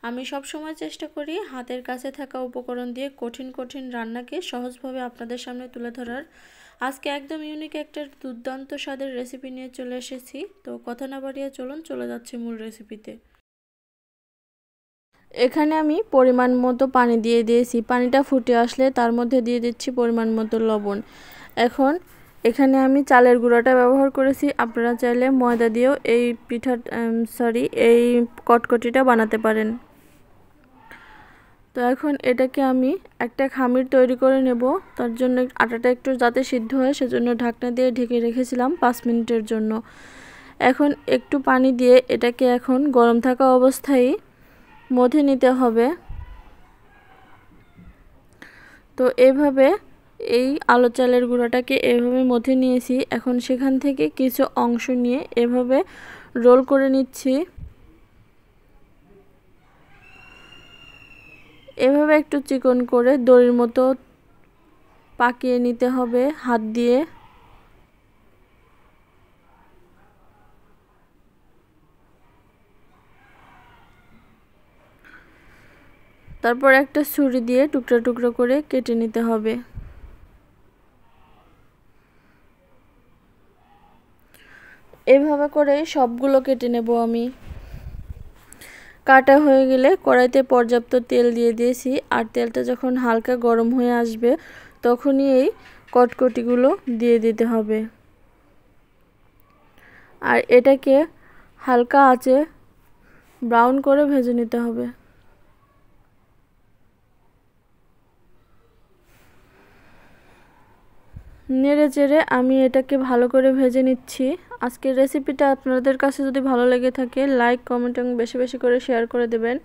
আমি সব সময় চেষ্টা করি হাতের কাছে থাকা উপকরণ দিয়ে কঠিন কঠিন রান্নাকে সহজভাবে আপনাদের সামনে তুলে ধরার। আজকে একদম ইউনিক একটা দুর্দান্ত স্বাদের রেসিপি নিয়ে চলে এসেছি। তো কথা না বাড়িয়ে চলুন চলে যাচ্ছে মূল রেসিপিতে। এখানে আমি পরিমাণ মতো পানি দিয়ে দিয়েছি। পানিটা ফুটে আসলে তার মধ্যে দিয়ে দিচ্ছি পরিমাণ মতো লবণ। এখন এখানে আমি চালের গুঁড়াটা ব্যবহার করেছি। আপনারা চাইলে ময়দা দিয়েও এই এই কটকটিটা বানাতে পারেন। তো এখন এটাকে আমি একটা খামির তৈরি করে নেব। তার জন্য আটাটা একটু যাতে সিদ্ধ হয় সেজন্য ঢাকনা দিয়ে ঢেকে রেখেছিলাম 5 মিনিটের জন্য। এখন একটু পানি দিয়ে এটাকে এখন গরম থাকা অবস্থায় মথে নিতে হবে। তো এভাবে এই আলো চালের গুঁড়াটাকে এভাবে মথে নিয়েছি। এখন সেখান থেকে কিছু অংশ নিয়ে এভাবে রোল করে নিচ্ছি। এভাবে একটু চিকন করে দড়ির মতো পাকিয়ে নিতে হবে হাত দিয়ে। তারপর একটা ছুরি দিয়ে টুকরো টুকরো করে কেটে নিতে হবে। এভাবে করে সবগুলো কেটে নেব আমি। কাটা হয়ে গেলে কড়াইতে পর্যাপ্ত তেল দিয়ে দিয়েছি। আর তেলটা যখন হালকা গরম হয়ে আসবে তখনই এই কটকটিগুলো দিয়ে দিতে হবে। আর এটাকে হালকা আঁচে ব্রাউন করে ভেজে নিতে হবে। নেড়ে চেড়ে আমি এটাকে ভালো করে ভেজে নিচ্ছি। আজকের রেসিপিটা আপনাদের কাছে যদি ভালো লেগে থাকে লাইক কমেন্ট এবং বেশি বেশি করে শেয়ার করে দেবেন।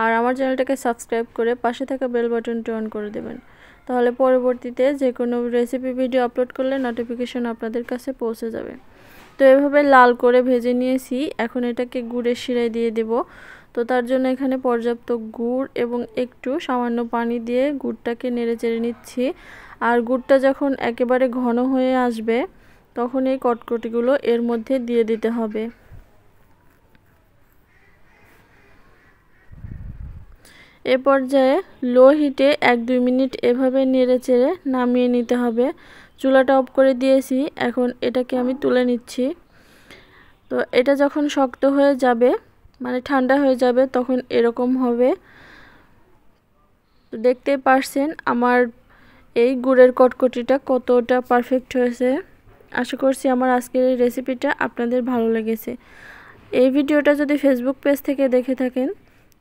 আর আমার চ্যানেলটাকে সাবস্ক্রাইব করে পাশে থাকা বেল বাটনটি অন করে দেবেন। তাহলে পরবর্তীতে যে কোনো রেসিপি ভিডিও আপলোড করলে নোটিফিকেশন আপনাদের কাছে পৌঁছে যাবে। তো এভাবে লাল করে ভেজে নিয়েছি। এখন এটাকে গুড়ের শিরায় দিয়ে দেব। তো তার জন্য এখানে পর্যাপ্ত গুড় এবং একটু সামান্য পানি দিয়ে গুড়টাকে নেড়ে চেড়ে নিচ্ছি। আর গুড়টা যখন একেবারে ঘন হয়ে আসবে তখন এই কটকটিগুলো এর মধ্যে দিয়ে দিতে হবে। এ পর্যায়ে লো হিটে 1-2 মিনিট এভাবে নেড়ে চেড়ে নামিয়ে নিতে হবে। চুলাটা অফ করে দিয়েছি। এখন এটাকে আমি তুলে নিচ্ছি। তো এটা যখন শক্ত হয়ে যাবে মানে ঠান্ডা হয়ে যাবে তখন এরকম হবে। তো দেখতেই পারছেন আমার এই গুড়ের কটকটিটা কতটা পারফেক্ট হয়েছে। আশা করছি আমার আজকের এই রেসিপিটা আপনাদের ভালো লেগেছে। এই ভিডিওটা যদি ফেসবুক পেজ থেকে দেখে থাকেন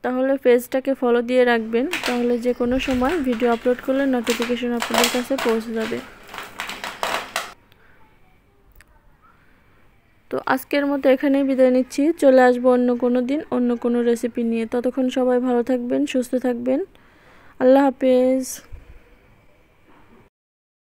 তাহলে পেজটাকে ফলো দিয়ে রাখবেন। তাহলে যে কোনো সময় ভিডিও আপলোড করলে নোটিফিকেশন আপনাদের কাছে পৌঁছে যাবে। তো আজকের মতো এখানেই বিদায় নিচ্ছি। চলে আসবো অন্য কোনো দিন অন্য কোনো রেসিপি নিয়ে। ততক্ষণ সবাই ভালো থাকবেন, সুস্থ থাকবেন। আল্লাহ হাফেজ।